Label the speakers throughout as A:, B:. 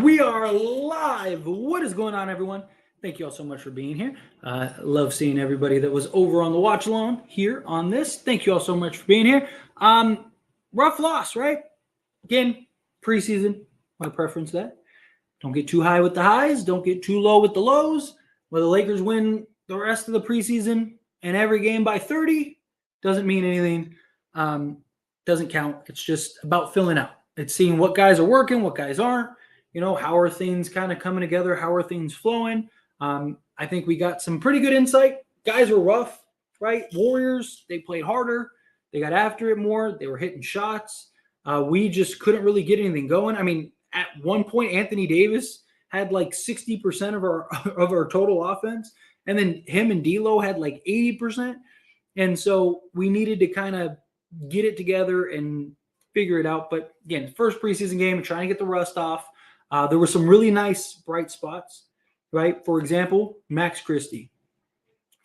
A: We are live. What is going on, everyone? Thank you all so much for being here. Love seeing everybody that was over on the watch along here on this. Thank you all so much for being here. Rough loss, right? Again, preseason, my preference that. Don't get too high with the highs. Don't get too low with the lows. Whether the Lakers win the rest of the preseason and every game by 30 doesn't mean anything. Doesn't count. It's just about filling out. It's seeing what guys are working, what guys aren't. You know, how are things kind of coming together? How are things flowing? I think we got some pretty good insight. Guys were rough, right? Warriors, they played harder. They got after it more. They were hitting shots. We just couldn't really get anything going. I mean, at one point, Anthony Davis had like 60% of our total offense. And then him and D'Lo had like 80%. And so we needed to kind of get it together and figure it out. But again, first preseason game, trying to get the rust off. There were some really nice bright spots, right? For example, Max Christie.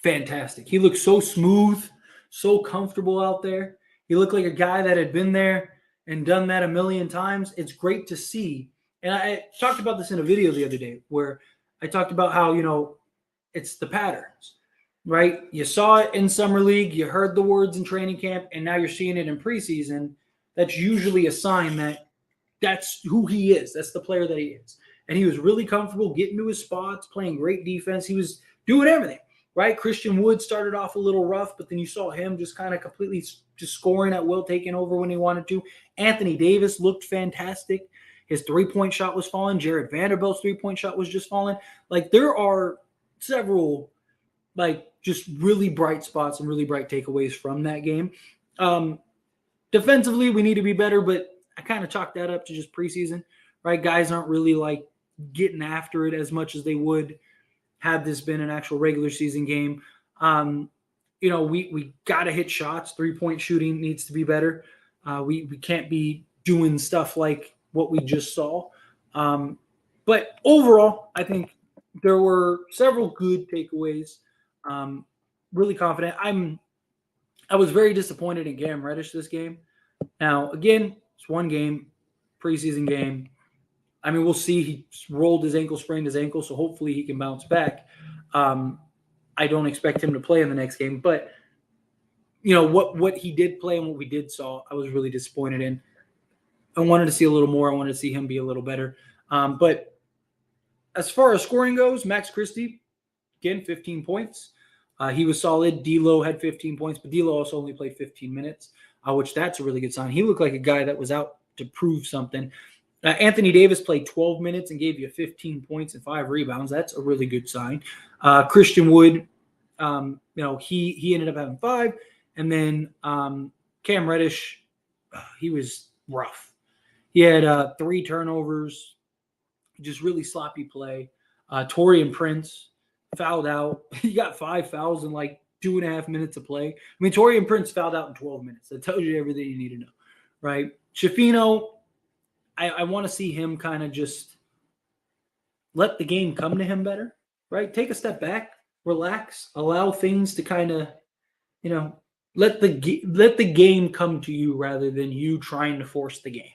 A: Fantastic. He looked so smooth, so comfortable out there. He looked like a guy that had been there and done that a million times. It's great to see. And I talked about this in a video the other day where I talked about how, you know, it's the patterns, right? You saw it in summer league, you heard the words in training camp, and now you're seeing it in preseason. That's usually a sign that that's who he is. That's the player that he is. And he was really comfortable getting to his spots, playing great defense. He was doing everything, right? Christian Wood started off a little rough, but then you saw him just kind of completely just scoring at will, taking over when he wanted to. Anthony Davis looked fantastic. His three-point shot was falling. Jared Vanderbilt's three-point shot was just falling. Like, there are several, like, just really bright spots and really bright takeaways from that game. Defensively, we need to be better, but I kind of chalk that up to just preseason, right? Guys aren't really like getting after it as much as they would had this been an actual regular season game. You know, we got to hit shots. Three-point shooting needs to be better. We can't be doing stuff like what we just saw. But overall, I think there were several good takeaways. Really confident. I was very disappointed in Cam Reddish this game. Now, again, it's one game, preseason game. I mean, we'll see. He rolled his ankle, sprained his ankle, so hopefully he can bounce back. I don't expect him to play in the next game, but you know what he did play and what we did saw, I was really disappointed in. I wanted to see a little more. I wanted to see him be a little better. But as far as scoring goes, Max Christie, again, 15 points. He was solid. D'Lo had 15 points, but D'Lo also only played 15 minutes, which that's a really good sign. He looked like a guy that was out to prove something. Anthony Davis played 12 minutes and gave you 15 points and 5 rebounds. That's a really good sign. Christian Wood, you know, he ended up having 5. And then Cam Reddish, he was rough. He had 3 turnovers, just really sloppy play. Taurean Prince fouled out. He got 5 fouls in like 2.5 minutes of play. I mean, Taurean Prince fouled out in 12 minutes. That tells you everything you need to know, right? Schifino, I want to see him kind of just let the game come to him better, right? Take a step back, relax, allow things to kind of, you know, let the game come to you rather than you trying to force the game.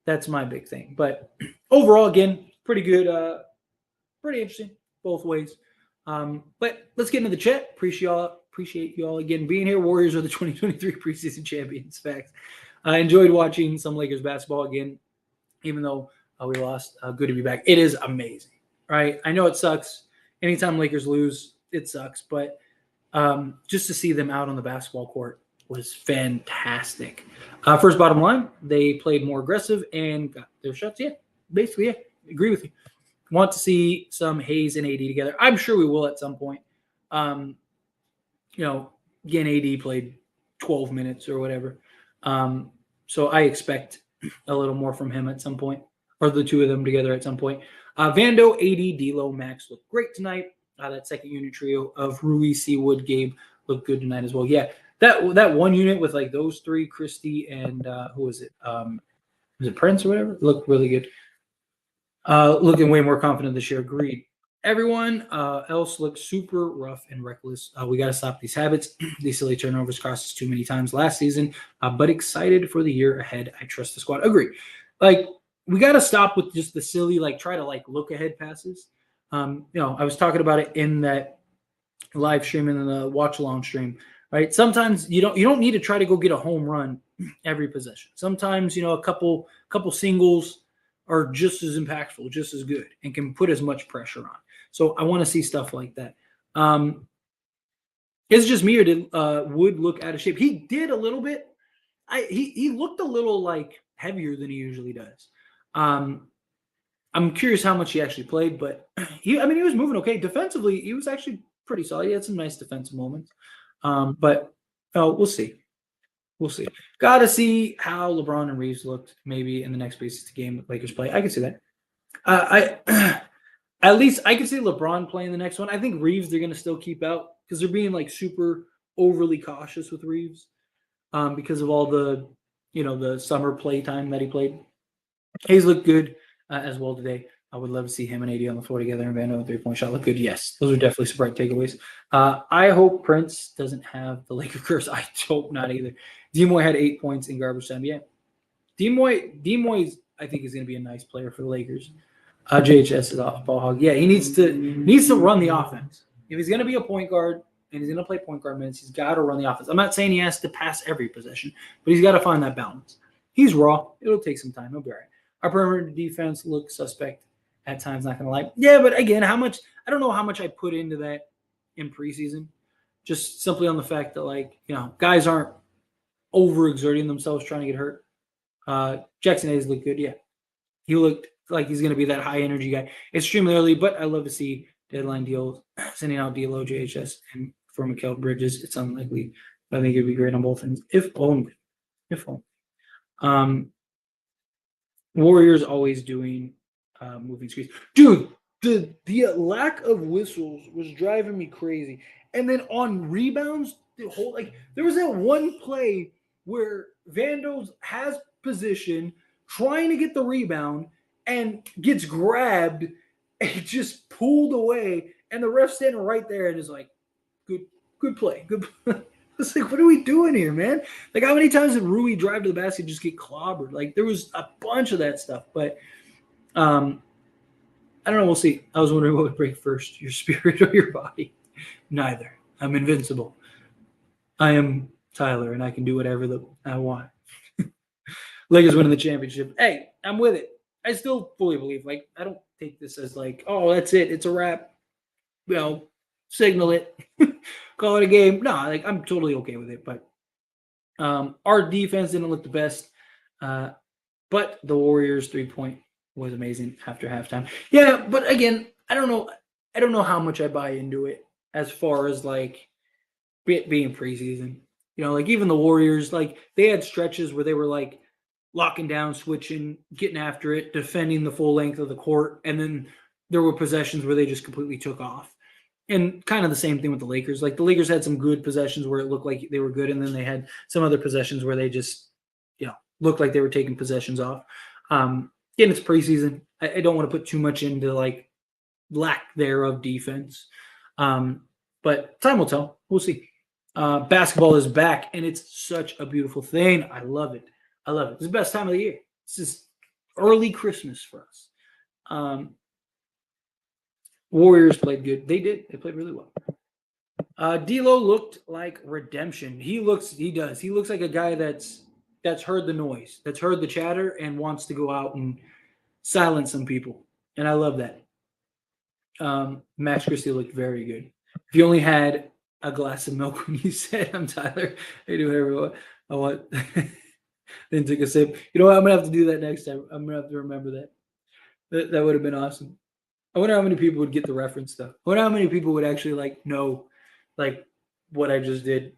A: That's my big thing. But overall, again, pretty good, pretty interesting both ways. But let's get into the chat. Appreciate you all again being here. Warriors are the 2023 preseason champions. Facts. I enjoyed watching some Lakers basketball again, even though we lost. Good to be back. It is amazing, right? I know it sucks. Anytime Lakers lose, it sucks. But just to see them out on the basketball court was fantastic. First, bottom line, they played more aggressive and got their shots. Yeah, basically, yeah, agree with you. Want to see some Hayes and AD together. I'm sure we will at some point. You know, again, AD played 12 minutes or whatever. So I expect a little more from him at some point, or the two of them together at some point. Vando, AD, D'Lo, Max looked great tonight. That second unit trio of Rui, Seawood, Gabe looked good tonight as well. Yeah, that one unit with like those three, Christie and who was it? Was it Prince or whatever? Looked really good. Looking way more confident this year. Agreed. Everyone else looks super rough and reckless. We got to stop these habits. These silly turnovers cost us too many times last season, but excited for the year ahead. I trust the squad. Agree. Like, we got to stop with just the silly, like try to like look ahead passes. I was talking about it in that live stream and the watch along stream, right? Sometimes you don't need to try to go get a home run every possession. Sometimes, a couple singles are just as impactful, just as good, and can put as much pressure on. So I want to see stuff like that. It's just me, or did Wood look out of shape? He did a little bit. He looked a little like heavier than he usually does. I'm curious how much he actually played, but he was moving okay. Defensively, he was actually pretty solid. He had some nice defensive moments. But we'll see. We'll see. Got to see how LeBron and Reeves looked maybe in the next Preseason game with Lakers play. I can see that. I at least I can see LeBron playing the next one. I think Reeves they're going to still keep out because they're being like super overly cautious with Reeves because of all the the summer play time that he played. He's looked good as well today. I would love to see him and AD on the floor together and Vando 3-point shot look good. Yes, those are definitely some bright takeaways. I hope Prince doesn't have the Laker curse. I hope not either. Demoy had 8 points in garbage time. Yeah, Demoy I think is going to be a nice player for the Lakers. JHS is a ball hog. Yeah, he needs to run the offense. If he's going to be a point guard and he's going to play point guard minutes, he's got to run the offense. I'm not saying he has to pass every possession, but he's got to find that balance. He's raw. It'll take some time. He'll be all right. Our perimeter defense looks suspect at times, not going to lie. Yeah, but again, I don't know how much I put into that in preseason, just simply on the fact that, guys aren't overexerting themselves trying to get hurt. Jackson Hayes looked good. Yeah. He looked like he's going to be that high energy guy. Extremely early, but I love to see deadline deals, sending out D'Lo, JHS, and for Mikal Bridges. It's unlikely, but I think it'd be great on both ends. If only. Warriors always doing moving screens. Dude, the lack of whistles was driving me crazy. And then on rebounds, there was that one play where Vandos has position, trying to get the rebound, and gets grabbed and just pulled away. And the ref standing right there and is like, good play. Good play. It's like, what are we doing here, man? Like, how many times did Rui drive to the basket and just get clobbered? Like, there was a bunch of that stuff. But I don't know. We'll see. I was wondering what would break first, your spirit or your body. Neither. I'm invincible. I am Tyler, and I can do whatever I want. Lakers winning the championship. Hey, I'm with it. I still fully believe. Like, I don't take this as like, oh, that's it. It's a wrap. Signal it. Call it a game. No, I'm totally okay with it. But our defense didn't look the best. But the Warriors 3-point was amazing after halftime. Yeah, but again, I don't know how much I buy into it as far as like it being preseason. Even the Warriors, they had stretches where they were like locking down, switching, getting after it, defending the full length of the court, and then there were possessions where they just completely took off. And kind of the same thing with the Lakers. Like, the Lakers had some good possessions where it looked like they were good, and then they had some other possessions where they just, looked like they were taking possessions off. Again, it's preseason. I don't want to put too much into like lack thereof defense. But time will tell. We'll see. Basketball is back, and it's such a beautiful thing. I love it. It's the best time of the year. It's just early Christmas for us. Warriors played good. They did. They played really well. D'Lo looked like redemption. He does. He looks like a guy that's heard the noise, that's heard the chatter, and wants to go out and silence some people. And I love that. Max Christie looked very good. If you only had a glass of milk when you said, I'm Tyler, I do whatever I want. Then took a sip. You know what? I'm going to have to do that next time. I'm going to have to remember that. That would have been awesome. I wonder how many people would get the reference, though. I wonder how many people would actually, know, what I just did.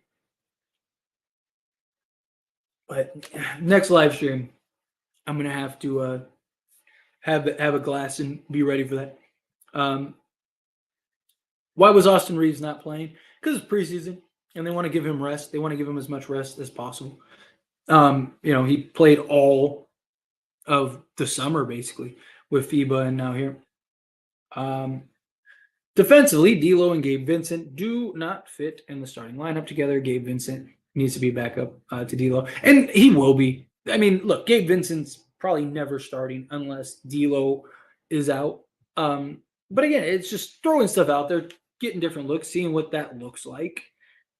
A: But next live stream, I'm going to have to have a glass and be ready for that. Why was Austin Reeves not playing? Because it's preseason, and they want to give him rest. They want to give him as much rest as possible. He played all of the summer, basically, with FIBA and now here. Defensively, D'Lo and Gabe Vincent do not fit in the starting lineup together. Gabe Vincent needs to be back up to D'Lo, and he will be. I mean, look, Gabe Vincent's probably never starting unless D'Lo is out. But again, it's just throwing stuff out there, getting different looks, seeing what that looks like.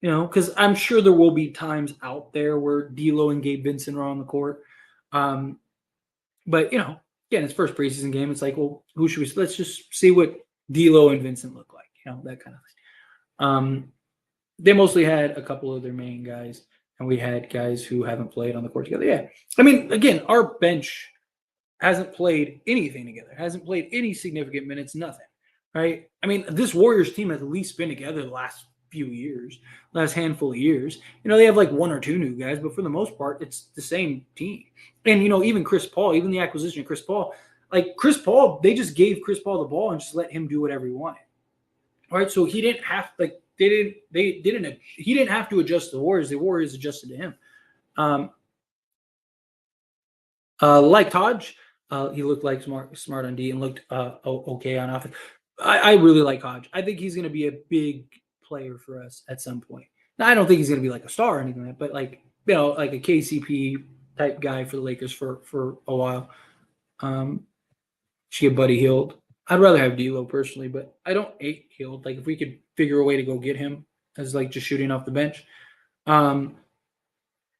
A: Because I'm sure there will be times out there where D'Lo and Gabe Vincent are on the court. But again, it's first preseason game. It's like, well, who should we? Let's just see what D'Lo and Vincent look like. That kind of thing. They mostly had a couple of their main guys, and we had guys who haven't played on the court together. Yeah, I mean, again, our bench hasn't played anything together, hasn't played any significant minutes, nothing. Right? I mean, this Warriors team has at least been together the last few years, last handful of years. They have like one or two new guys, but for the most part, it's the same team. And even Chris Paul, even the acquisition of Chris Paul, they just gave Chris Paul the ball and just let him do whatever he wanted. All right, so he didn't have he didn't have to adjust to the Warriors. The Warriors adjusted to him. Like Hodge, he looked like smart on D and looked okay on offense. I really like Hodge. I think he's going to be a big player for us at some point. Now, I don't think he's going to be like a star or anything like that, but like a KCP type guy for the Lakers for a while. Should get Buddy Hield. I'd rather have D'Lo personally, but I don't hate Hield. Like if we could figure a way to go get him as like just shooting off the bench.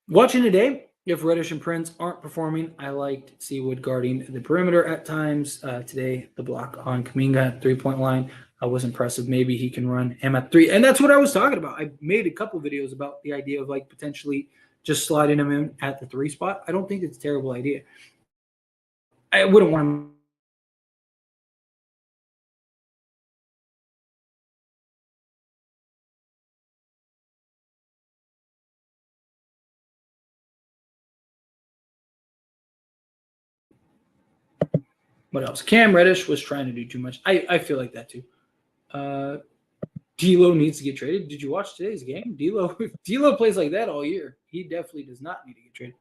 A: Watching today, if Reddish and Prince aren't performing, I liked Seawood guarding the perimeter at times. Today, the block on Kuminga at 3-point line was impressive. Maybe he can run him at 3. And that's what I was talking about. I made a couple videos about the idea of like potentially just sliding him in at the 3 spot. I don't think it's a terrible idea. I wouldn't want him. What else? Cam Reddish was trying to do too much. I feel like that too. D'Lo needs to get traded. Did you watch today's game? D'Lo plays like that all year. He definitely does not need to get traded.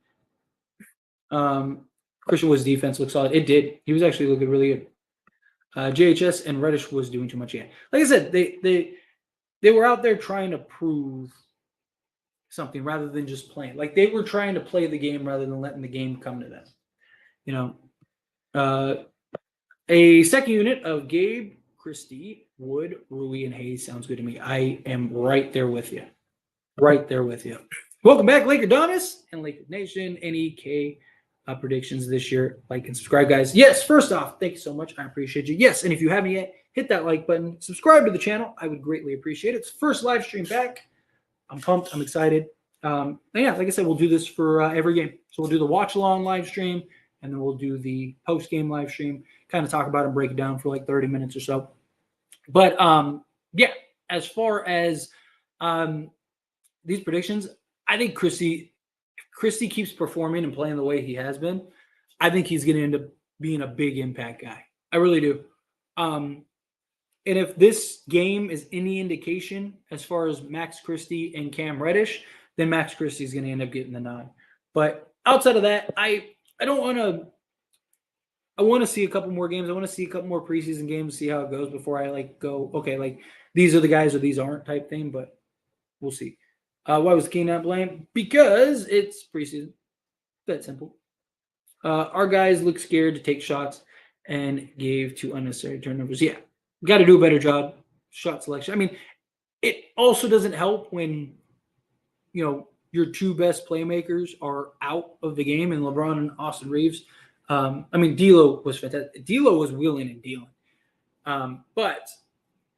A: Christian Wood's defense looks solid. It did. He was actually looking really good. JHS and Reddish was doing too much. Yeah, like I said, they were out there trying to prove something rather than just playing. Like they were trying to play the game rather than letting the game come to them. A second unit of Gabe, Christie, Wood, Rui, and Hayes sounds good to me. I am right there with you. Right there with you. Welcome back, Laker Donis and Laker Nation. NEK predictions this year. Like and subscribe, guys. Yes, first off, thank you so much. I appreciate you. Yes, and if you haven't yet, hit that like button. Subscribe to the channel. I would greatly appreciate it. It's first live stream back. I'm pumped. I'm excited. And yeah, like I said, we'll do this for every game. So we'll do the watch along live stream, and then we'll do the post game live stream. Kind of talk about it and break it down for like 30 minutes or so. But yeah, as far as these predictions, I think Christie keeps performing and playing the way he has been. I think he's going to end up being a big impact guy. I really do. And if this game is any indication as far as Max Christie and Cam Reddish, then Max Christie is going to end up getting the nod. But outside of that, I don't want to. I want to see a couple more games. I want to see a couple more preseason games, see how it goes before I go, okay, like these are the guys or these aren't type thing, but we'll see. Why was King not playing? Because it's preseason. That simple. Our guys look scared to take shots and gave 2 unnecessary turnovers. Yeah, got to do a better job. Shot selection. I mean, it also doesn't help when, your 2 best playmakers are out of the game and LeBron and Austin Reeves. D'Lo was fantastic. D'Lo was wheeling and dealing. But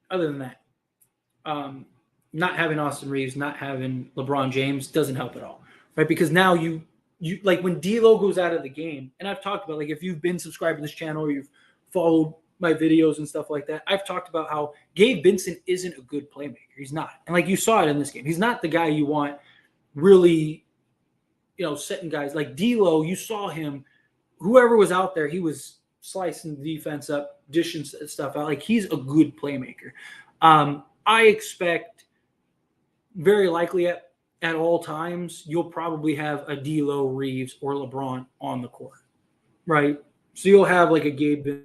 A: other than that, not having Austin Reeves, not having LeBron James doesn't help at all, right? Because now you like when D'Lo goes out of the game, and I've talked about like if you've been subscribed to this channel or you've followed my videos and stuff like that, I've talked about how Gabe Vincent isn't a good playmaker. He's not, and like you saw it in this game, he's not the guy you want really, setting guys like D'Lo. You saw him. Whoever was out there, he was slicing the defense up, dishing stuff out. Like he's a good playmaker. I expect very likely at all times you'll probably have a D'Lo, Reeves, or LeBron on the court, right? So you'll have like a Gabe.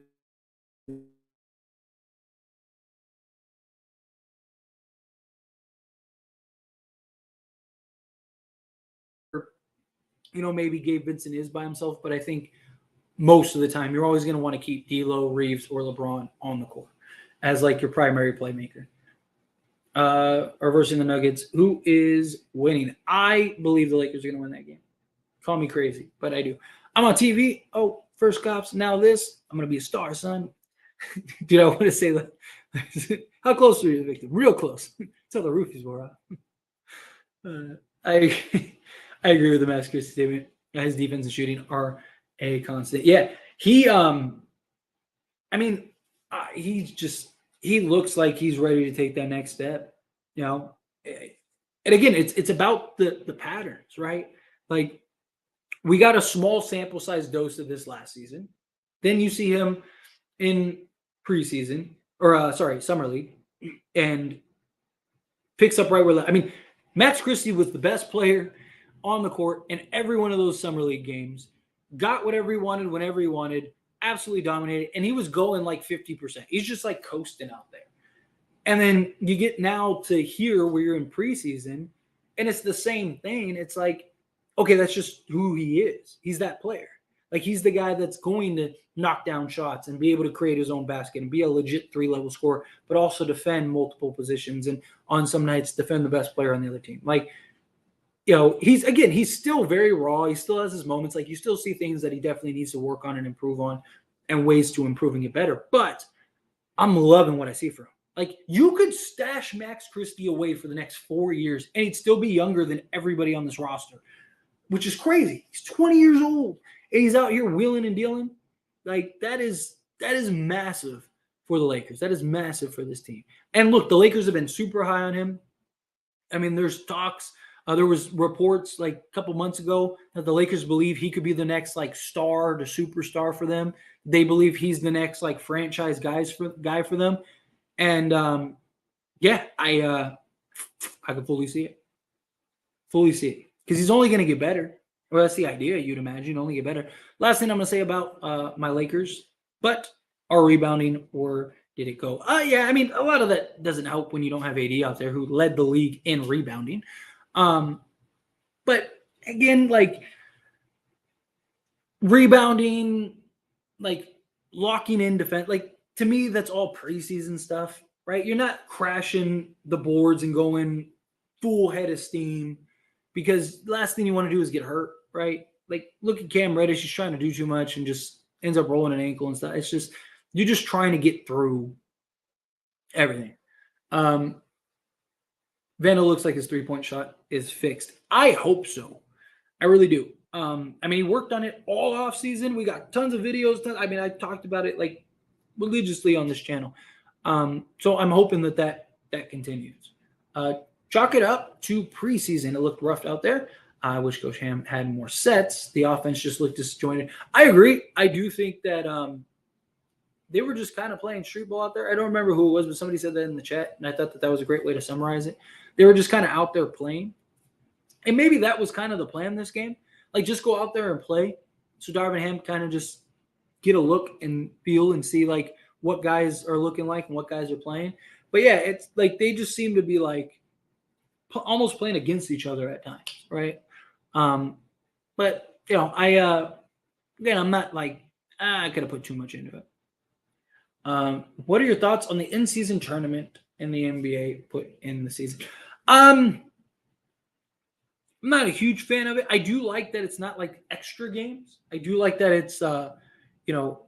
A: Maybe Gabe Vincent is by himself, but I think most of the time, you're always going to want to keep D'Lo, Reeves, or LeBron on the court as like your primary playmaker. Or versus the Nuggets, who is winning? I believe the Lakers are going to win that game. Call me crazy, but I do. I'm on TV. Oh, first cops, now this. I'm going to be a star, son. Dude, I want to say that. How close are you to the victim? Real close. Until the roof is wore out. I I agree with the Master statement. His defense and shooting are a constant. Yeah, he I mean, he looks like he's ready to take that next step. You know, and again, it's about the patterns, right? Like we got a small sample size dose of this last season. Then you see him in preseason or sorry, summer league, and picks up right where I mean, Max Christie was the best player on the court in every one of those summer league games. Got whatever he wanted whenever he wanted. Absolutely dominated, and he was going like 50%. He's just like coasting out there. And then you get now to here where you're in preseason, and it's the same thing. It's like, okay, that's just who he is. He's that player. Like he's the guy that's going to knock down shots and be able to create his own basket and be a legit 3-level scorer, but also defend multiple positions and on some nights defend the best player on the other team. Like, you know, he's still very raw. He still has his moments. Like you still see things that he definitely needs to work on and improve on and ways to improving it better. But I'm loving what I see from him. Like you could stash Max Christie away for the next 4 years and he'd still be younger than everybody on this roster, which is crazy. He's 20 years old and he's out here wheeling and dealing. Like that is massive for the Lakers. That is massive for this team. And look, the Lakers have been super high on him. I mean, there's talks. There was reports like a couple months ago that the Lakers believe he could be the next like star to superstar for them. They believe he's the next like franchise guy for them. And yeah, I can fully see it. Fully see it. Because he's only going to get better. Well, that's the idea, you'd imagine. Only get better. Last thing I'm going to say about my Lakers, but are rebounding or did it go? Yeah, I mean, a lot of that doesn't help when you don't have AD out there who led the league in rebounding. But again, like rebounding, like locking in defense, like to me, that's all preseason stuff, right? You're not crashing the boards and going full head of steam because the last thing you want to do is get hurt, right? Like look at Cam Reddish, he's trying to do too much and just ends up rolling an ankle and stuff. It's just, you're just trying to get through everything. Vandal looks like his 3-point shot is fixed. I hope so. I really do. I mean, he worked on it all off season. We got tons of videos. I mean, I talked about it like religiously on this channel. So I'm hoping that continues. Chalk it up to preseason. It looked rough out there. I wish Coach Ham had more sets. The offense just looked disjointed. I agree. I do think that they were just kind of playing street ball out there. I don't remember who it was, but somebody said that in the chat, and I thought that was a great way to summarize it. They were just kind of out there playing. And maybe that was kind of the plan this game. Like, just go out there and play. So Darvin Ham kind of just get a look and feel and see, like, what guys are looking like and what guys are playing. But, yeah, it's like they just seem to be, like, almost playing against each other at times, right? But, you know, again, I'm not like, I could have put too much into it. What are your thoughts on the in-season tournament in the NBA put in the season? I'm not a huge fan of it. I do like that it's not like extra games. I do like that it's, you know,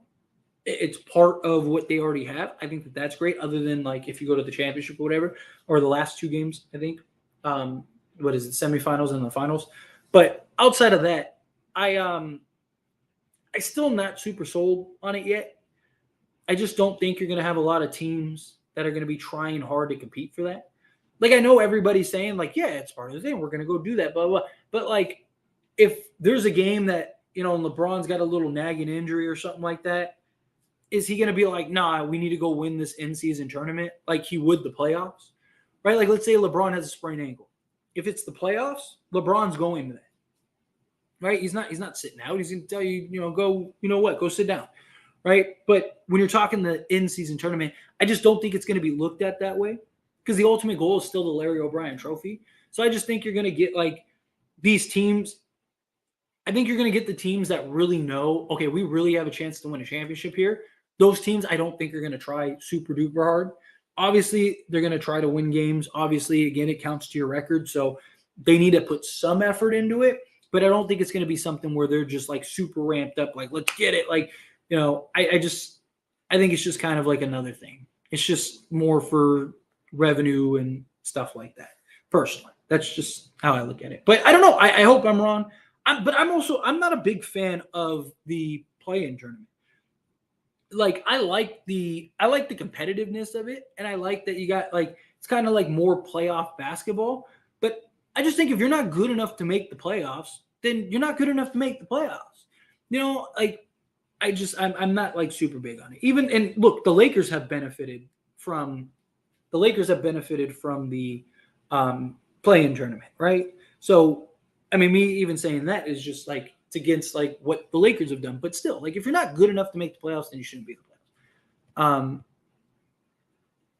A: it's part of what they already have. I think that's great. Other than like if you go to the championship or whatever, or the last 2 games, I think. What is it? Semifinals and the finals. But outside of that, I still not super sold on it yet. I just don't think you're going to have a lot of teams that are going to be trying hard to compete for that. Like, I know everybody's saying, like, yeah, it's part of the thing. We're going to go do that, blah, blah. But, like, if there's a game that, you know, LeBron's got a little nagging injury or something like that, is he going to be like, nah, we need to go win this in-season tournament like he would the playoffs? Right? Like, let's say LeBron has a sprained ankle. If it's the playoffs, LeBron's going to that. Right? He's not sitting out. He's going to tell you, you know, go, you know what, go sit down. Right? But when you're talking the in-season tournament, I just don't think it's going to be looked at that way because the ultimate goal is still the Larry O'Brien trophy. So I just think you're going to get like these teams. I think you're going to get the teams that really know, okay, we really have a chance to win a championship here. Those teams, I don't think are going to try super duper hard. Obviously, they're going to try to win games. Obviously, again, it counts to your record. So they need to put some effort into it. But I don't think it's going to be something where they're just like super ramped up, like, let's get it. Like, I think it's just kind of like another thing. It's just more for revenue and stuff like that. Personally, that's just how I look at it. But I don't know. I hope I'm wrong. I'm not a big fan of the play-in tournament. Like I like the competitiveness of it, and I like that you got like it's kind of like more playoff basketball. But I just think if you're not good enough to make the playoffs, then you're not good enough to make the playoffs. Like I'm not like super big on it. Even and look, the Lakers have benefited from the play-in tournament, right? So I mean, me even saying that is just like it's against like what the Lakers have done. But still, like if you're not good enough to make the playoffs, then you shouldn't be in the playoffs.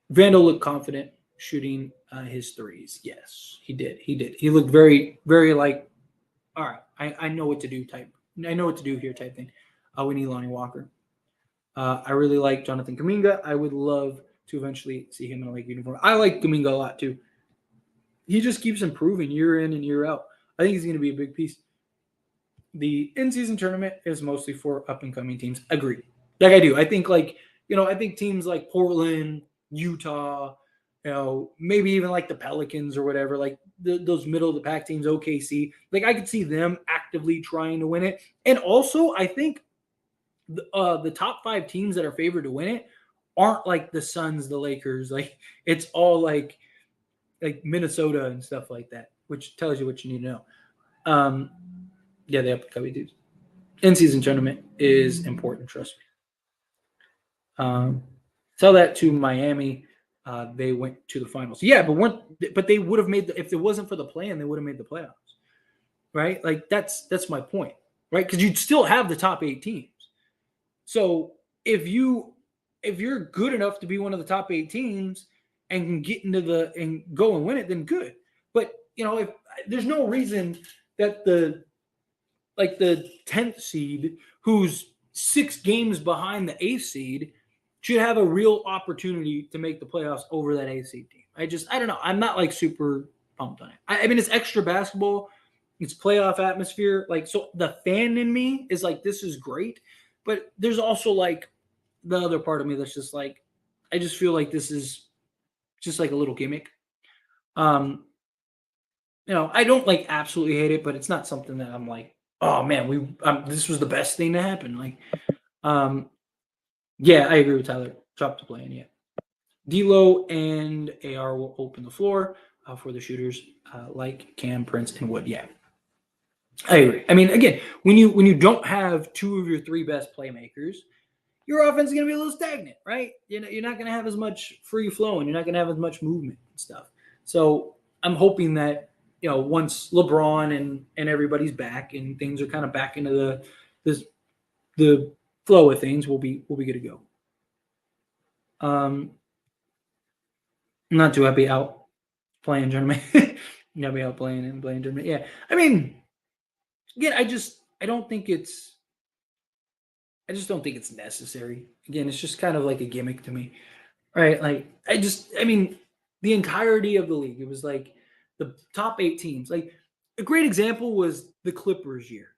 A: Vandal looked confident shooting his threes. Yes, he did. He looked very, very like, all right, I know what to do type. I know what to do here type thing. We need Lonnie Walker. I really like Jonathan Kuminga. I would love to eventually see him in a Lake uniform. I like Kuminga a lot too. He just keeps improving year in and year out. I think he's going to be a big piece. The in-season tournament is mostly for up-and-coming teams. Agreed. Like I do. I think I think teams like Portland, Utah, maybe even like the Pelicans or whatever, like those middle of the pack teams, OKC. Like I could see them actively trying to win it. And also, I think the top 5 teams that are favored to win it aren't like the Suns, the Lakers. Like it's all like Minnesota and stuff like that, which tells you what you need to know. Yeah, they have to cover dudes. In-season tournament is important, trust me. Tell that to Miami. They went to the finals. Yeah, but they would have made if it wasn't for the play-in, they would have made the playoffs. Right? Like that's my point. Right? Because you'd still have the top 8 teams. So if you're good enough to be one of the top 8 teams and can get into and go and win it, then good. But if there's no reason that the 10th seed, who's 6 games behind the 8th seed, should have a real opportunity to make the playoffs over that 8th seed team. I don't know. I'm not like super pumped on it. I mean, it's extra basketball. It's playoff atmosphere. Like, so the fan in me is like, this is great. But there's also like the other part of me that's just like, I just feel like this is just like a little gimmick. I don't like absolutely hate it, but it's not something that I'm like, oh man, this was the best thing to happen. Like, yeah, I agree with Tyler. Drop the play-in, yeah. D'Lo and AR will open the floor for the shooters like Cam, Prince, and Wood. Yeah, I agree. I mean, again, when you don't have 2 of your 3 best playmakers, your offense is going to be a little stagnant, right? You're not going to have as much free flow, and you're not going to have as much movement and stuff. So I'm hoping that once LeBron and everybody's back and things are kind of back into the flow of things, we'll be good to go. I'm not too happy out playing tournament. Not be out playing tournament. Yeah, I mean, again, I just don't think it's necessary. Again, it's just kind of like a gimmick to me, right? Like I mean, the entirety of the league, it was like the top 8 teams. Like a great example was the Clippers year,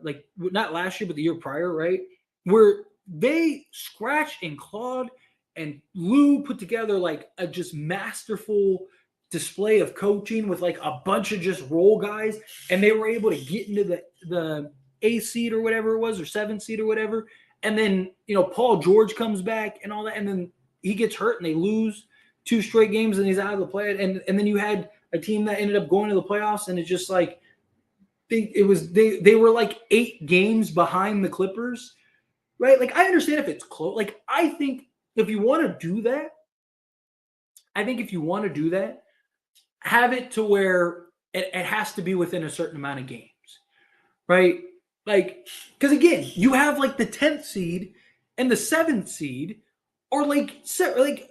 A: like not last year, but the year prior, right? Where they scratched and clawed, and Lou put together like a just masterful display of coaching with like a bunch of just role guys, and they were able to get into the 8th seed or whatever it was, or 7th seed or whatever. And then Paul George comes back and all that, and then he gets hurt and they lose 2 straight games and he's out of the play. And then you had a team that ended up going to the playoffs, and it's just like they were like 8 games behind the Clippers, right? Like I understand if it's close. Like I think if you want to do that, have it to where it has to be within a certain amount of games, right? Like, because again, you have like the 10th seed and the 7th seed are like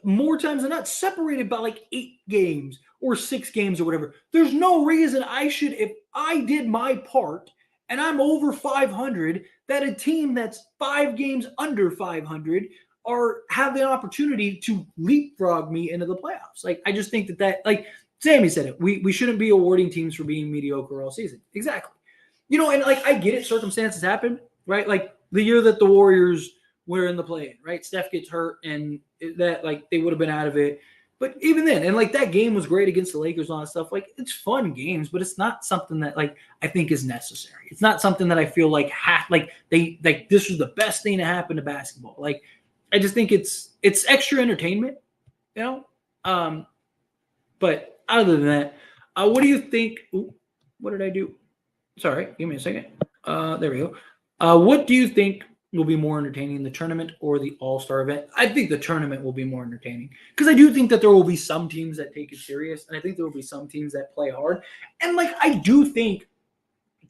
A: more times than not separated by like 8 games or 6 games or whatever. There's no reason I should, if I did my part and I'm over 500, that a team that's 5 games under 500 have the opportunity to leapfrog me into the playoffs. Like, I just think that like Sammy said it, we shouldn't be awarding teams for being mediocre all season. Exactly. And like, I get it, circumstances happen, right? Like the year that the Warriors were in the play-in, right? Steph gets hurt, and that, like, they would have been out of it. But even then, and like that game was great against the Lakers and all that stuff. Like, it's fun games, but it's not something that, like, I think is necessary. It's not something that I feel like this was the best thing to happen to basketball. Like, I just think it's extra entertainment, you know. But other than that, what do you think? What did I do? Sorry, give me a second. There we go. What do you think will be more entertaining, the tournament or the All-Star event? I think the tournament will be more entertaining, because I do think that there will be some teams that take it serious, and I think there will be some teams that play hard. And like, I do think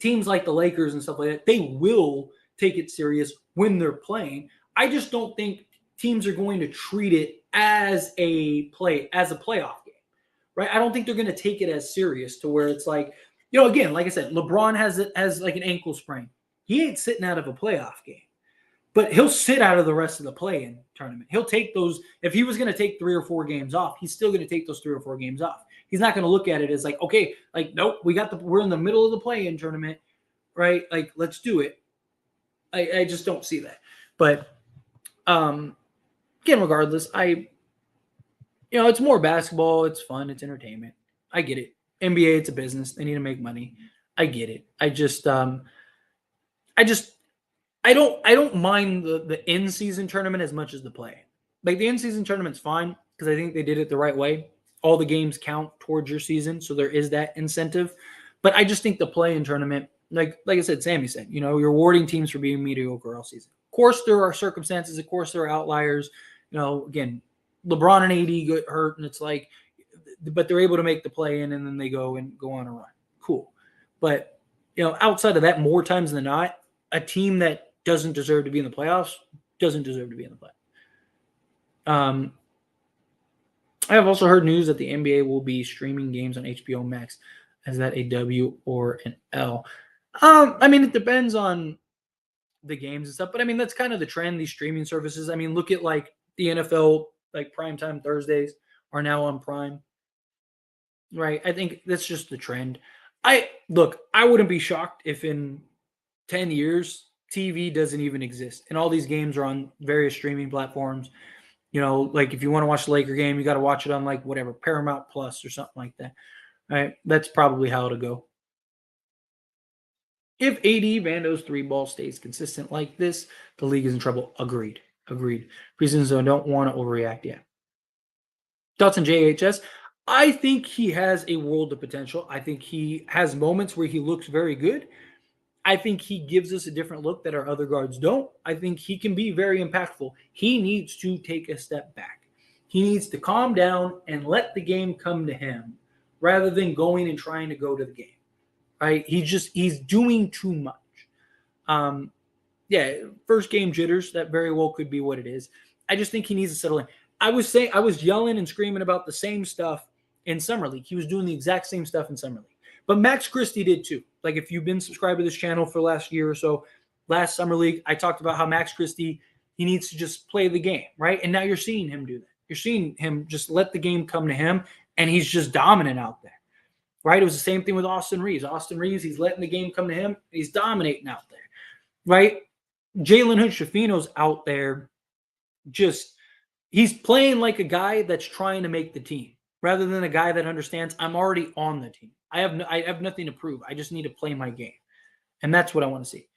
A: teams like the Lakers and stuff like that, they will take it serious when they're playing. I just don't think teams are going to treat it as a playoff game, right? I don't think they're going to take it as serious to where it's like, again, like I said, LeBron has like an ankle sprain. He ain't sitting out of a playoff game, but he'll sit out of the rest of the play-in tournament. He'll take those. If he was going to take 3 or 4 games off, he's still going to take those 3 or 4 games off. He's not going to look at it as like, okay, like, nope, we're in the middle of the play-in tournament, right? Like, let's do it. I just don't see that. But again, regardless, it's more basketball. It's fun. It's entertainment. I get it. NBA, it's a business. They need to make money. I get it. I don't mind the in-season tournament as much as the play. Like, the in-season tournament's fine because I think they did it the right way. All the games count towards your season, so there is that incentive. But I just think the play-in tournament, like I said, Sammy said, you're awarding teams for being mediocre all season. Of course, there are circumstances. Of course, there are outliers. Again, LeBron and AD get hurt, and it's like, but they're able to make the play-in, and then they go on a run. Cool. But, outside of that, more times than not, a team that doesn't deserve to be in the playoffs doesn't deserve to be in the playoffs. I have also heard news that the NBA will be streaming games on HBO Max. Is that a W or an L? It depends on the games and stuff, but that's kind of the trend, these streaming services. Look at like the NFL, like primetime Thursdays are now on Prime, right? I think that's just the trend. I wouldn't be shocked if in 10 years TV doesn't even exist and all these games are on various streaming platforms. Like if you want to watch the Laker game, you got to watch it on like whatever, Paramount Plus or something like that. Right? That's probably how it'll go. If AD Vando's 3-ball stays consistent like this, the league is in trouble. Agreed. Preseason, don't want to overreact yet. Thoughts on JHS? I think he has a world of potential. I think he has moments where he looks very good. I think he gives us a different look that our other guards don't. I think he can be very impactful. He needs to take a step back. He needs to calm down and let the game come to him rather than going and trying to go to the game. Right? He's doing too much. First game jitters, that very well could be what it is. I just think he needs to settle in. I was yelling and screaming about the same stuff in Summer League. He was doing the exact same stuff in Summer League. But Max Christie did too. Like if you've been subscribed to this channel for the last year or so, last Summer League, I talked about how Max Christie, he needs to just play the game, right? And now you're seeing him do that. You're seeing him just let the game come to him, and he's just dominant out there, right? It was the same thing with Austin Reeves. He's letting the game come to him. He's dominating out there, right? Jalen Hood-Schifino's out there he's playing like a guy that's trying to make the team rather than a guy that understands I'm already on the team. I have nothing to prove. I just need to play my game. And that's what I want to see.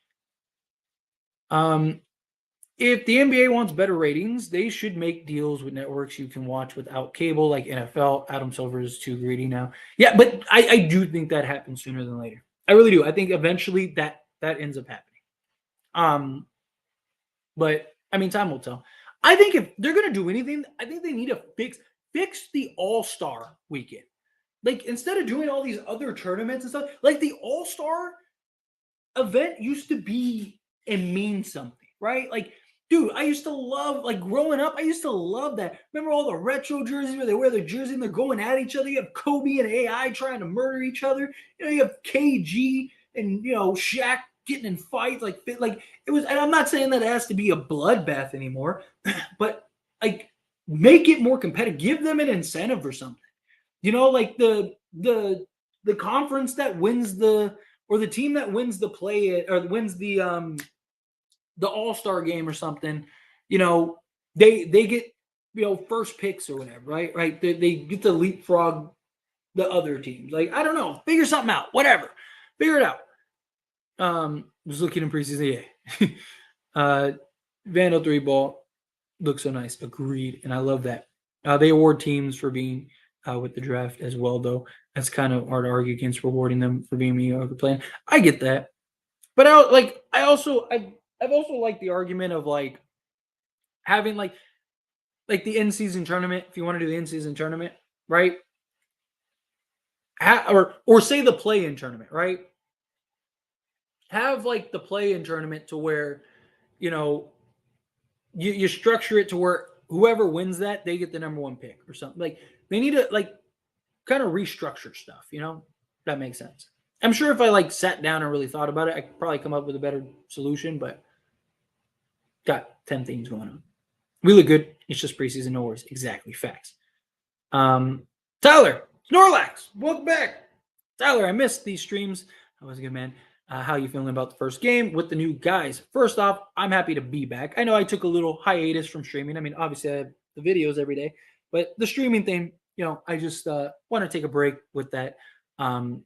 A: If the NBA wants better ratings, they should make deals with networks you can watch without cable, like NFL. Adam Silver is too greedy now. Yeah, but I do think that happens sooner than later. I really do. I think eventually that ends up happening. But time will tell. I think if they're going to do anything, I think they need to fix the All-Star weekend. Like, instead of doing all these other tournaments and stuff, like the All-Star event used to be and mean something, right? Like, dude, I used to love, like, growing up, I used to love that. Remember all the retro jerseys where they wear their jersey and they're going at each other? You have Kobe and AI trying to murder each other. You have KG and, Shaq getting in fights, like it was. And I'm not saying that it has to be a bloodbath anymore, but like make it more competitive. Give them an incentive or something. Like the conference that wins or the team that wins the play or wins the All-Star game or something, they get first picks or whatever, right? Right? They get to leapfrog the other teams. Like, I don't know, figure something out, whatever, figure it out. Just looking in preseason, yeah. Vandal 3 ball looks so nice. Agreed, and I love that. They award teams for being with the draft as well, though. That's kind of hard to argue against rewarding them for being mediocre playing. I get that, but I've also liked the argument of like having like the in season tournament. If you want to do the in season tournament, right? Or say the play in tournament, right? Have like the play in tournament to where you structure it to where whoever wins that, they get the number one pick or something. Like they need to like kind of restructure stuff, that makes sense. I'm sure if I like sat down and really thought about it, I could probably come up with a better solution, but got 10 things going on. We look good. It's just preseason, no worries. Exactly. Facts. Tyler, Snorlax, welcome back. Tyler, I missed these streams. That was a good, man. How you feeling about the first game with the new guys? First off, I'm happy to be back. I know I took a little hiatus from streaming. I mean, obviously I have the videos every day, but the streaming thing, I just want to take a break with that, and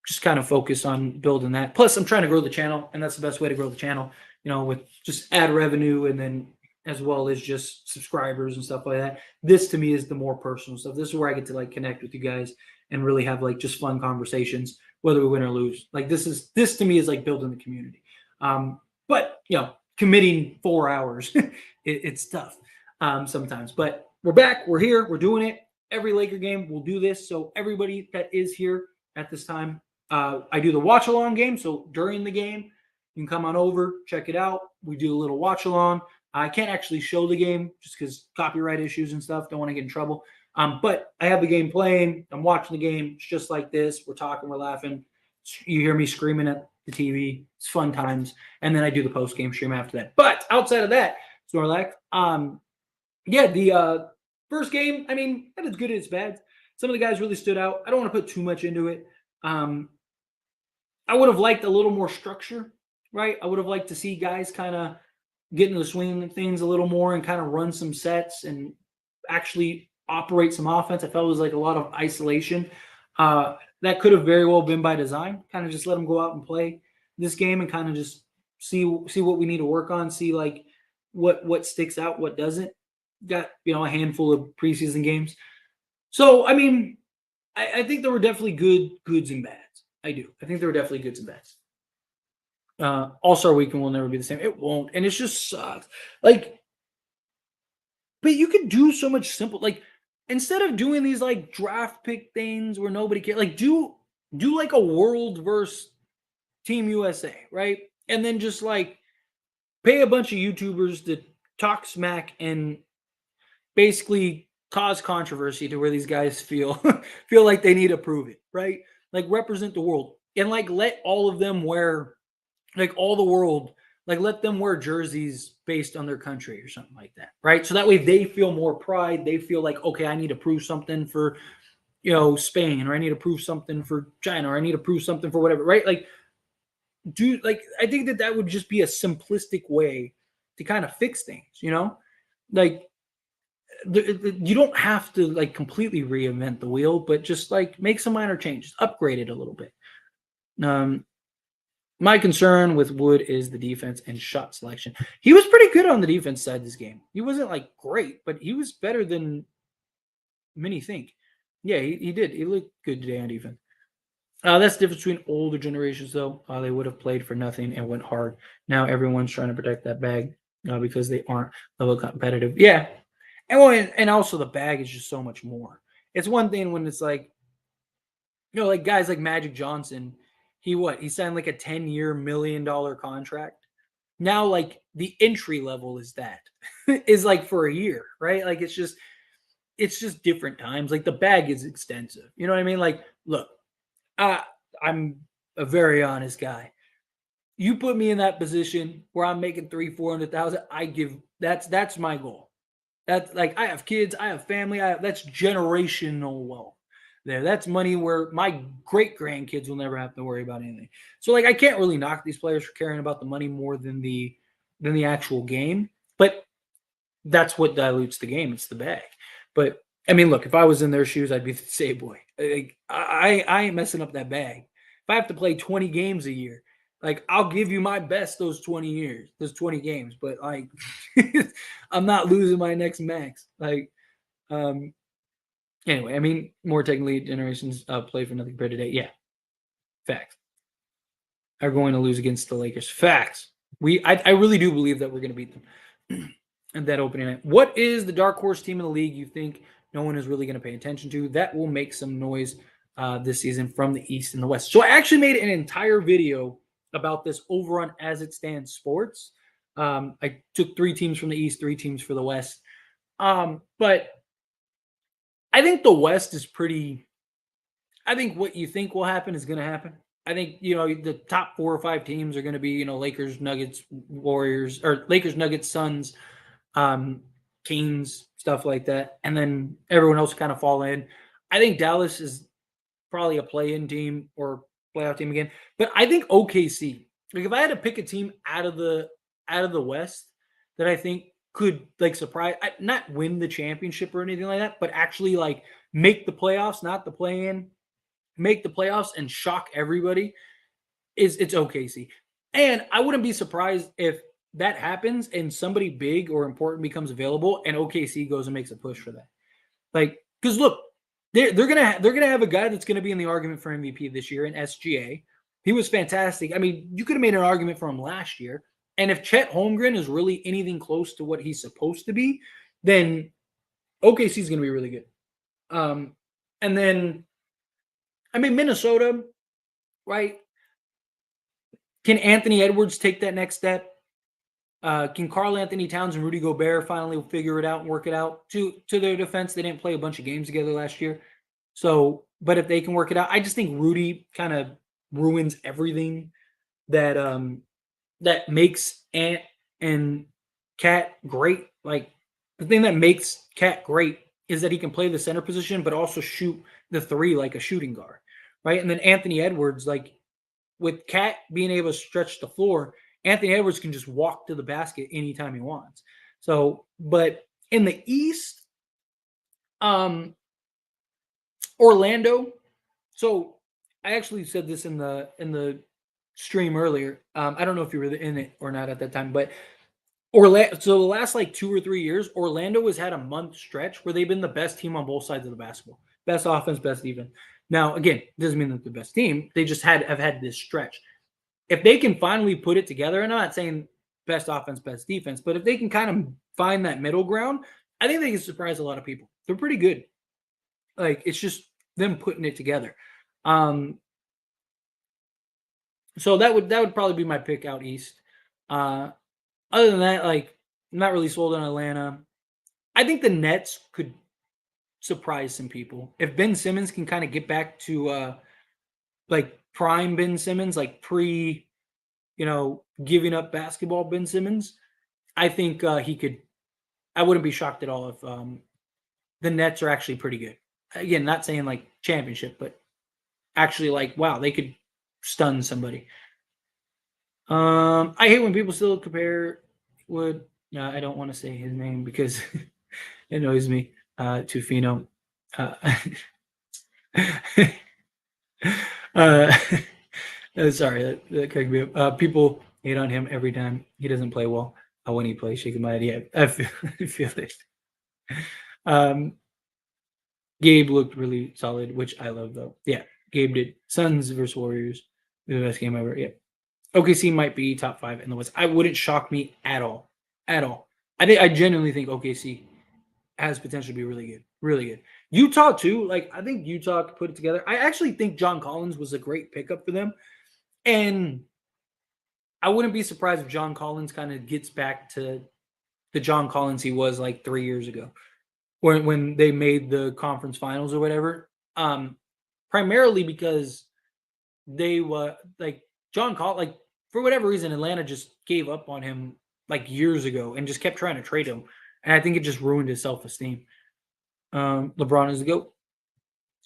A: just kind of focus on building that. Plus, I'm trying to grow the channel, and that's the best way to grow the channel, with just ad revenue and then as well as just subscribers and stuff like that. This to me is the more personal stuff. This is where I get to like connect with you guys and really have like just fun conversations, whether we win or lose. Like this to me is like building the community. But committing 4 hours, it's tough sometimes. But we're back. We're here. We're doing it. Every Laker game, we'll do this. So everybody that is here at this time, I do the watch along game. So during the game, you can come on over, check it out. We do a little watch along. I can't actually show the game just because copyright issues and stuff. Don't want to get in trouble. But I have the game playing. I'm watching the game. It's just like this. We're talking. We're laughing. You hear me screaming at the TV. It's fun times. And then I do the post-game stream after that. But outside of that, Snorlax, the first game, I mean, not as good as bad. Some of the guys really stood out. I don't want to put too much into it. I would have liked a little more structure, right? I would have liked to see guys kind of get into the swing of things a little more and kind of run some sets and actually operate some offense. I felt it was like a lot of isolation. That could have very well been by design. Kind of just let them go out and play this game and kind of just see what we need to work on, see like what sticks out, what doesn't. Got a handful of preseason games. So I mean, I think there were definitely goods and bads. I do. I think there were definitely goods and bads. All-Star Weekend will never be the same. It won't, and it just sucks. Like, but you could do so much simple. Like, instead of doing these like draft pick things where nobody cares, like do like a World versus Team USA, right? And then just like pay a bunch of YouTubers to talk smack and basically cause controversy to where these guys feel like they need to prove it, right? Like represent the world and like let all of them wear, like all the world, like let them wear jerseys based on their country or something like that, right? So that way they feel more pride. They feel like, okay, I need to prove something for, Spain, or I need to prove something for China, or I need to prove something for whatever, right? Like, I think that would just be a simplistic way to kind of fix things, like you don't have to like completely reinvent the wheel, but just like make some minor changes, upgrade it a little bit. My concern with Wood is the defense and shot selection. He was pretty good on the defense side this game. He wasn't like great, but he was better than many think. Yeah, he did. He looked good today on defense. That's the difference between older generations, though. They would have played for nothing and went hard. Now everyone's trying to protect that bag because they aren't level competitive. Yeah, and also the bag is just so much more. It's one thing when it's like, like guys like Magic Johnson. He signed like a 10-year $1 million contract. Now, like the entry level is that is like for a year, right? Like it's just different times. Like the bag is extensive. You know what I mean? Like, look, I'm a very honest guy. You put me in that position where I'm making 400,000. I give that's my goal. That's like I have kids, I have family, that's generational wealth. There, that's money where my great grandkids will never have to worry about anything. So like I can't really knock these players for caring about the money more than the actual game, but that's what dilutes the game. It's the bag. But I mean, look, if I was in their shoes, I'd be the same boy. Like, I ain't messing up that bag. If I have to play 20 games a year, like I'll give you my best those 20 years, those 20 games. But like, I'm not losing my next max. Like, um, anyway, I mean, more technically, generations play for nothing compared today. Yeah, facts. Are going to lose against the Lakers. Facts. I really do believe that we're going to beat them. And that opening night. What is the dark horse team in the league you think no one is really going to pay attention to that will make some noise this season from the East and the West? So I actually made an entire video about this over on As It Stands Sports. I took 3 teams from the East, 3 teams for the West. But I think the West is pretty. I think what you think will happen is going to happen. I think the top 4 or 5 teams are going to be Lakers, Nuggets, Warriors, or Lakers, Nuggets, Suns, Kings, stuff like that, and then everyone else kind of fall in. I think Dallas is probably a play-in team or playoff team again, but I think OKC. Like if I had to pick a team out of the West that I think could like surprise, not win the championship or anything like that, but actually like make the playoffs, not the play-in, make the playoffs and shock everybody. It's OKC, and I wouldn't be surprised if that happens and somebody big or important becomes available and OKC goes and makes a push for that. Like, because look, they're gonna have a guy that's gonna be in the argument for MVP this year in SGA. He was fantastic. I mean, you could have made an argument for him last year. And if Chet Holmgren is really anything close to what he's supposed to be, then OKC is gonna be really good. And then, I mean, Minnesota, right? Can Anthony Edwards take that next step? Can Karl Anthony Towns and Rudy Gobert finally figure it out and work it out? To their defense, they didn't play a bunch of games together last year. So, but if they can work it out, I just think Rudy kind of ruins everything that that makes Ant and Cat great. Like the thing that makes Cat great is that he can play the center position, but also shoot the 3 like a shooting guard, right? And then Anthony Edwards, like with Cat being able to stretch the floor, Anthony Edwards can just walk to the basket anytime he wants. So, but in the East, Orlando. So I actually said this in the stream earlier. I don't know if you were in it or not at that time, but Orlando. So the last like 2 or 3 years, Orlando has had a month stretch where they've been the best team on both sides of the basketball, best offense, best defense. Now, again, doesn't mean that the best team. They just have had this stretch. If they can finally put it together, and I'm not saying best offense, best defense, but if they can kind of find that middle ground, I think they can surprise a lot of people. They're pretty good. Like it's just them putting it together. So that would probably be my pick out east. Other than that, like I'm not really sold on Atlanta. I think the Nets could surprise some people if Ben Simmons can kind of get back to like prime Ben Simmons, like pre, giving up basketball Ben Simmons. I think he could. I wouldn't be shocked at all if the Nets are actually pretty good. Again, not saying like championship, but actually like wow, they could stun somebody. I hate when people still compare Wood. I don't want to say his name because it annoys me. To Fino. Sorry, that cracked me up. People hate on him every time he doesn't play well. When he plays, shaking my head. Yeah, I feel it. Gabe looked really solid, which I love though. Yeah, Gabe did. Suns versus Warriors, the best game ever. Yeah, OKC might be top 5 in the West. I wouldn't shock me at all, at all. I genuinely think OKC has potential to be really good, really good. Utah too. Like I think Utah could put it together. I actually think John Collins was a great pickup for them, and I wouldn't be surprised if John Collins kind of gets back to the John Collins he was like 3 years ago, when they made the conference finals or whatever. Primarily because they were like John Call, like for whatever reason, Atlanta just gave up on him like years ago and just kept trying to trade him. And I think it just ruined his self-esteem. LeBron is the GOAT.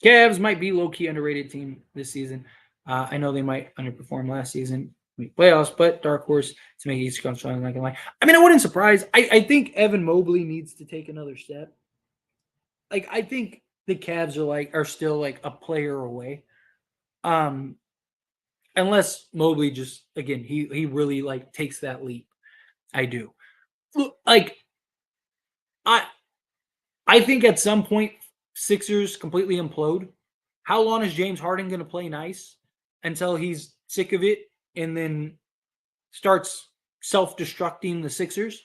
A: Cavs might be low-key underrated team this season. I know they might underperform last season, playoffs, but dark horse to make East Coast strong. Not gonna lie. I mean, I wouldn't surprise. I think Evan Mobley needs to take another step. Like, I think the Cavs are still like a player away. Um, unless Mobley just again he really like takes that leap. I do. Look, like I I think at some point Sixers completely implode. How long is James Harden going to play nice until he's sick of it and then starts self-destructing the Sixers?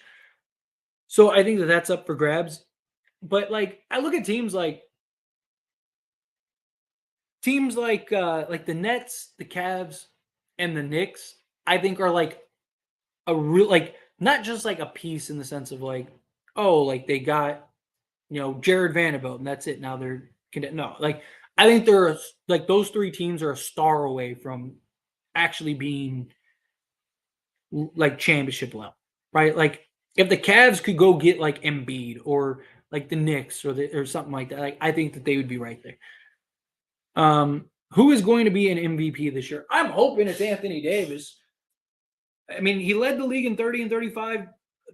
A: So I think that that's up for grabs. But like I look at teams like the Nets, the Cavs, and the Knicks. I think are like a real like not just like a piece in the sense of like oh like they got Jared Vanderbilt and that's it. Now they're no like I think they're like those three teams are a star away from actually being like championship level, right? Like if the Cavs could go get like Embiid or like the Knicks or something like that, like I think that they would be right there. Who is going to be an MVP this year? I'm hoping it's Anthony Davis. I mean, he led the league in 30 and 35,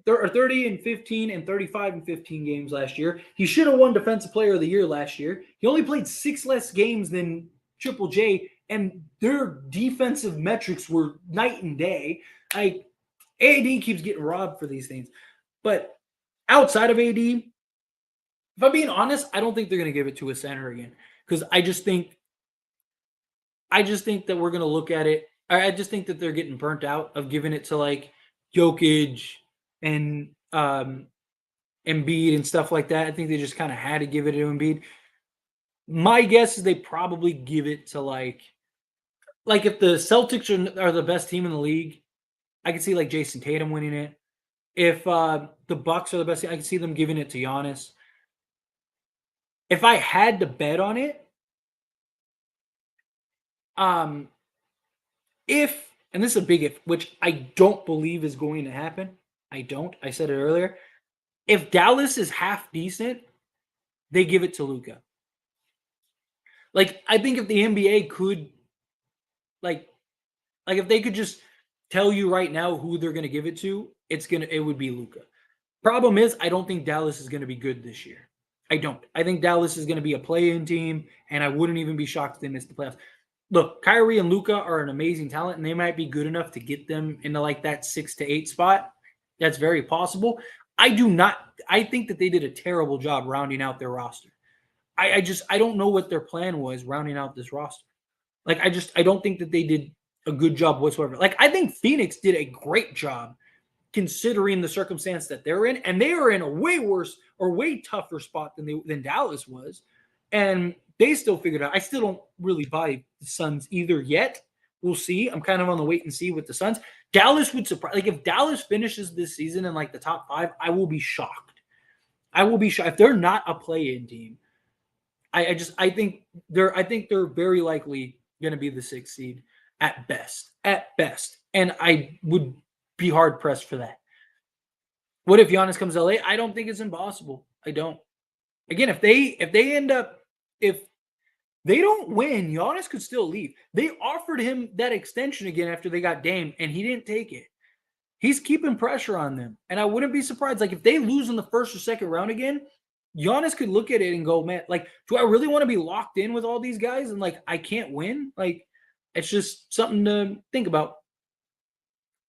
A: or 30 and 15 and 35 and 15 games last year. He should have won Defensive Player of the Year last year. He only played 6 less games than Triple J, and their defensive metrics were night and day. Like, AD keeps getting robbed for these things. But outside of AD, if I'm being honest, I don't think they're going to give it to a center again because I just think that we're going to look at it. I just think that they're getting burnt out of giving it to like Jokic and Embiid and stuff like that. I think they just kind of had to give it to Embiid. My guess is they probably give it to like if the Celtics are the best team in the league, I could see like Jason Tatum winning it. If the Bucks are the best team, I can see them giving it to Giannis. If I had to bet on it, if, and this is a big if, which I don't believe is going to happen. I don't. I said it earlier. If Dallas is half decent, they give it to Luka. Like, I think if the NBA could, like if they could just tell you right now who they're going to give it to, it would be Luka. Problem is, I don't think Dallas is going to be good this year. I don't. I think Dallas is going to be a play-in team, and I wouldn't even be shocked if they missed the playoffs. Look, Kyrie and Luka are an amazing talent, and they might be good enough to get them into like that 6 to 8 spot. That's very possible. I think that they did a terrible job rounding out their roster. I don't know what their plan was rounding out this roster. Like, I don't think that they did a good job whatsoever. Like, I think Phoenix did a great job considering the circumstance that they're in, and they are in a way worse or way tougher spot than Dallas was, and they still figured out. I still don't really buy the Suns either yet. We'll see. I'm kind of on the wait and see with the Suns. Dallas would surprise. Like if Dallas finishes this season in like the top 5, I will be shocked. I will be shocked if they're not a play-in team. I think they're very likely going to be the 6th seed at best. At best, and I would be hard pressed for that. What if Giannis comes to LA? I don't think it's impossible. I don't. Again, if they don't win, Giannis could still leave. They offered him that extension again after they got Dame, and he didn't take it. He's keeping pressure on them, and I wouldn't be surprised. Like if they lose in the first or second round again, Giannis could look at it and go, "Man, like, do I really want to be locked in with all these guys? And like, I can't win. Like, it's just something to think about."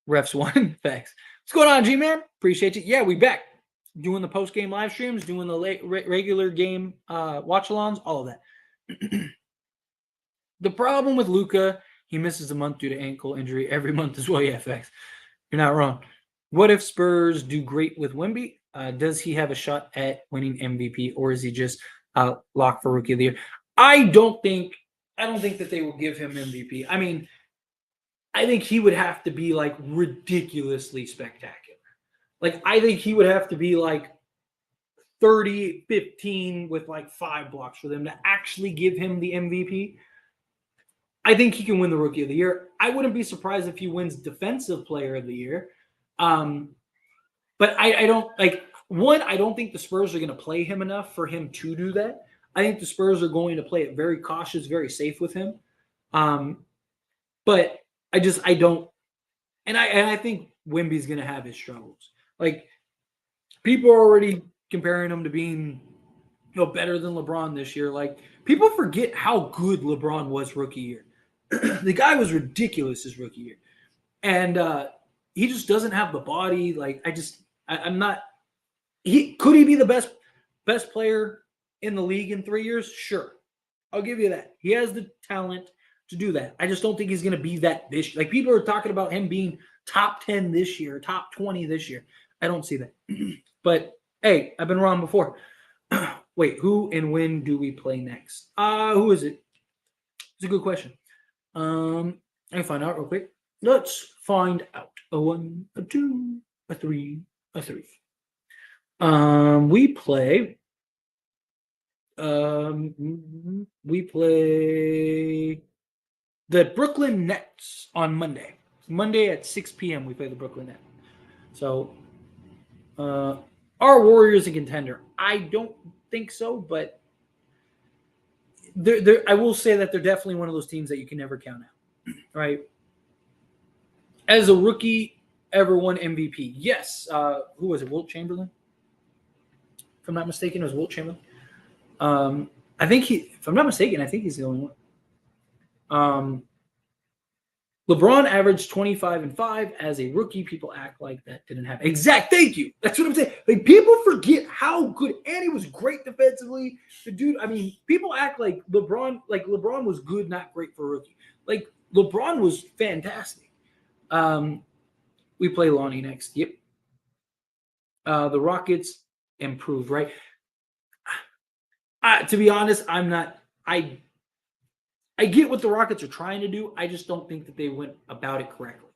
A: Refs won. Thanks. What's going on, G-Man? Appreciate you. Yeah, we back. Doing the post-game live streams, doing the regular game watch-alongs, all of that. The problem with Luka, he misses a month due to ankle injury every month as well. Yeah, facts. You're not wrong. What if Spurs do great with Wemby? Does he have a shot at winning MVP, or is he just locked for Rookie of the Year? I don't think that they will give him MVP. I mean, I think he would have to be like ridiculously spectacular. Like, I think he would have to be like 30-15 with like 5 blocks for them to actually give him the MVP. I think he can win the Rookie of the Year. I wouldn't be surprised if he wins Defensive Player of the Year. But I don't like one. I don't think the Spurs are going to play him enough for him to do that. I think the Spurs are going to play it very cautious, very safe with him. But I don't, and I think Wemby's going to have his struggles. Like people are already comparing him to being, better than LeBron this year. Like people forget how good LeBron was rookie year. The guy was ridiculous his rookie year, and he just doesn't have the body. Like I'm not. Could he be the best player in the league in 3 years? Sure, I'll give you that. He has the talent to do that. I just don't think he's going to be that this. Like people are talking about him being top 10 this year, top 20 this year. I don't see that. But hey, I've been wrong before. Wait, who and when do we play next? Who is it? It's a good question. I can find out real quick. Let's find out. A 1, a 2, a 3, a 3. We play the Brooklyn Nets on Monday. Monday at 6 p.m. we play the Brooklyn Nets. So are Warriors a contender? I don't think so, but I will say that they're definitely one of those teams that you can never count out, right? As a rookie, ever won MVP? Yes. Who was it? Wilt Chamberlain? If I'm not mistaken, it was Wilt Chamberlain. I think if I'm not mistaken, I think he's the only one. LeBron averaged 25 and 5 as a rookie. People act like that didn't happen. Thank you. That's what I'm saying. Like people forget how good, and he was great defensively. The dude, I mean, people act like LeBron was good, not great for a rookie. Like LeBron was fantastic. We play Lonnie next. Yep. The Rockets improved, right? To be honest, I'm not. I get what the Rockets are trying to do. I just don't think that they went about it correctly.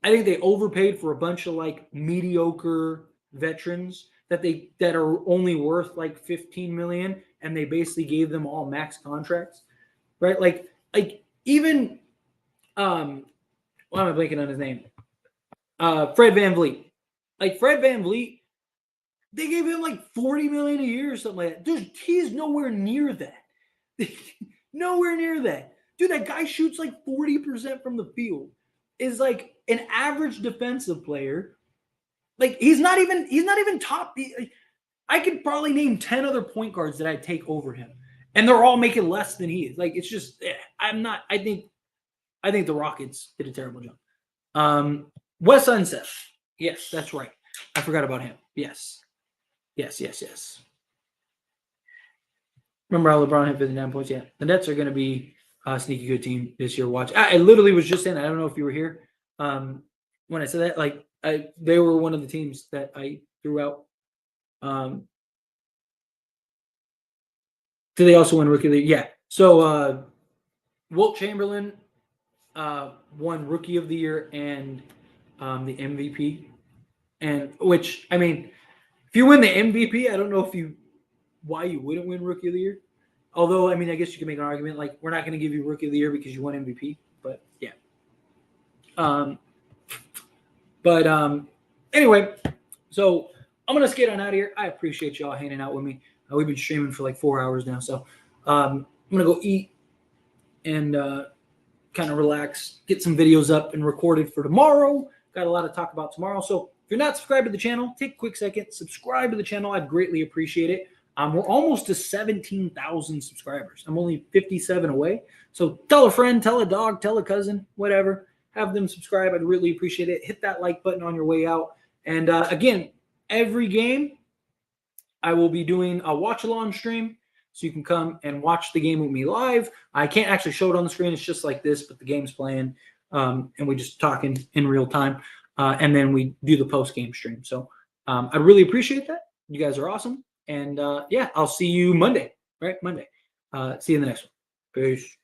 A: I think they overpaid for a bunch of like mediocre veterans that are only worth like $15 million, and they basically gave them all max contracts, right? Like even why am I blanking on his name? Fred VanVleet. Like Fred VanVleet, they gave him like $40 million a year or something like that. He's nowhere near that. Nowhere near that. Dude, that guy shoots like 40% from the field. Is like an average defensive player. Like he's not even top. I could probably name 10 other point guards that I'd take over him. And they're all making less than he is. Like it's just I think the Rockets did a terrible job. Wes Unseth. Yes, that's right. I forgot about him. Yes. Remember how LeBron had 59 points? Yeah. The Nets are going to be a sneaky good team this year. Watch. I literally was just saying, I don't know if you were here when I said that. Like, they were one of the teams that I threw out. Did they also win Rookie of the Year? Yeah. So, Wilt Chamberlain won Rookie of the Year and the MVP. And which, I mean, if you win the MVP, I don't know why you wouldn't win Rookie of the Year. Although, I mean, I guess you can make an argument like we're not going to give you Rookie of the Year because you won MVP. But yeah. Anyway, so I'm going to skate on out of here. I appreciate y'all hanging out with me. We've been streaming for like 4 hours now. So I'm going to go eat and kind of relax, get some videos up and recorded for tomorrow. Got a lot to talk about tomorrow. So if you're not subscribed to the channel, take a quick second, subscribe to the channel. I'd greatly appreciate it. We're almost to 17,000 subscribers. I'm only 57 away. So tell a friend, tell a dog, tell a cousin, whatever. Have them subscribe. I'd really appreciate it. Hit that like button on your way out. And again, every game I will be doing a watch-along stream. So you can come and watch the game with me live. I can't actually show it on the screen. It's just like this, but the game's playing. And we just talking in real time. And then we do the post-game stream. So I really appreciate that. You guys are awesome. And yeah, I'll see you Monday, right? Monday. See you in the next one. Peace.